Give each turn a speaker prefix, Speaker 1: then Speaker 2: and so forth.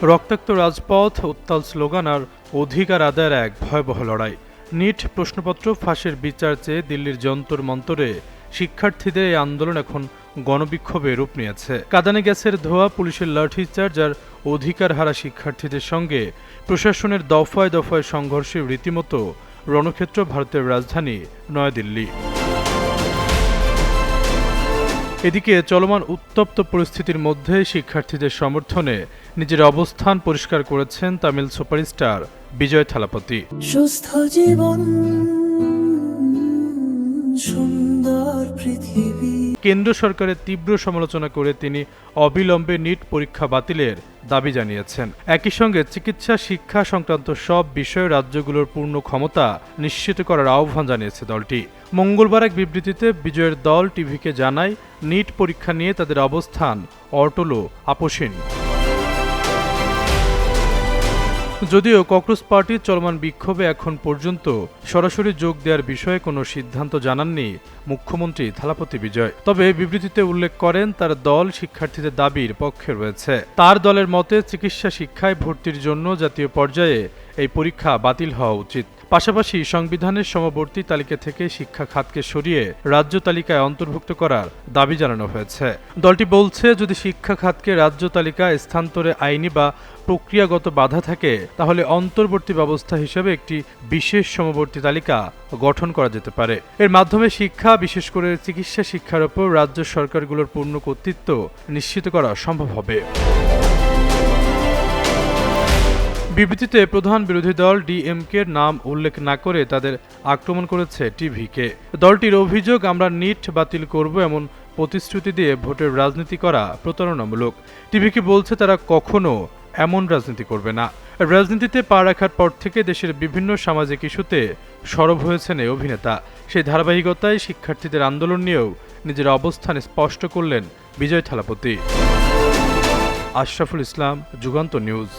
Speaker 1: রক্তাক্ত রাজপথ, উত্তাল স্লোগান আর অধিকার আদায়ের এক ভয়াবহ লড়াই। নিট প্রশ্নপত্র ফাঁসের বিচার চেয়ে দিল্লির যন্তর মন্তরে শিক্ষার্থীদের এই আন্দোলন এখন গণবিক্ষোভে রূপ নিয়েছে। কাঁদানে গ্যাসের ধোঁয়া, পুলিশের লাঠিচার্জ আর অধিকার হারা শিক্ষার্থীদের সঙ্গে প্রশাসনের দফায় দফায় সংঘর্ষের রীতিমতো রণক্ষেত্র ভারতের রাজধানী নয়াদিল্লি। এদিকে চলমান উত্তপ্ত পরিস্থিতির মধ্যে শিক্ষার্থীদের সমর্থনে নিজের অবস্থান পরিষ্কার করেছেন তামিল সুপারস্টার বিজয় থালাপতি।
Speaker 2: সুস্থ জীবন, সুন্দর পৃথিবী।
Speaker 1: কেন্দ্র সরকারের তীব্র সমালোচনা করে তিনি অবিলম্বে নিট পরীক্ষা বাতিলের দাবি জানিয়েছেন। একই সঙ্গে চিকিৎসা, শিক্ষা সংক্রান্ত সব বিষয়ে রাজ্যগুলোর পূর্ণ ক্ষমতা নিশ্চিত করার আহ্বান জানিয়েছে দলটি। মঙ্গলবার এক বিবৃতিতে বিজয়ের দল টিভিকে জানায়, নিট পরীক্ষা নিয়ে তাদের অবস্থান অটল ও আপোষহীন। যদিও কংগ্রেস পার্টির চলমান বিক্ষোভে এখন পর্যন্ত সরাসরি যোগ দেওয়ার বিষয়ে কোনো সিদ্ধান্ত জানাননি মুখ্যমন্ত্রী থালাপতি বিজয়। তবে বিবৃতিতে উল্লেখ করেন তার দল শিক্ষার্থীদের দাবির পক্ষে রয়েছে। তার দলের মতে চিকিৎসা শিক্ষায় ভর্তির জন্য জাতীয় পর্যায়ে এই পরীক্ষা বাতিল হওয়া উচিত। পাশাপাশি সংবিধানের সমবর্তী তালিকা থেকে শিক্ষা খাতকে সরিয়ে রাজ্য তালিকায় অন্তর্ভুক্ত করার দাবি জানানো হয়েছে। দলটি বলছে, যদি শিক্ষা খাতকে রাজ্য তালিকায় স্থানান্তরে আইনি বা প্রক্রিয়াগত বাধা থাকে, তাহলে অন্তর্বর্তী ব্যবস্থা হিসেবে একটি বিশেষ সমবর্তী তালিকা গঠন করা যেতে পারে। এর মাধ্যমে শিক্ষা, বিশেষ করে চিকিৎসা শিক্ষার ওপর রাজ্য সরকারগুলোর পূর্ণ কর্তৃত্ব নিশ্চিত করা সম্ভব হবে। বিবৃতিতে প্রধান বিরোধী দল ডিএমকের নাম উল্লেখ না করে তাদের আক্রমণ করেছে টিভিকে। দলটির অভিযোগ, আমরা নিট বাতিল করব এমন প্রতিশ্রুতি দিয়ে ভোটের রাজনীতি করা প্রতারণামূলক। টিভিকে বলছে তারা কখনো এমন রাজনীতি করবে না। রাজনীতিতে পা রাখার পর থেকে দেশের বিভিন্ন সামাজিক ইস্যুতে সরব হয়েছেন এই অভিনেতা। সেই ধারাবাহিকতায় শিক্ষার্থীদের আন্দোলন নিয়েও নিজের অবস্থান স্পষ্ট করলেন বিজয় থালাপতি। আশরাফুল ইসলাম, যুগান্তর নিউজ।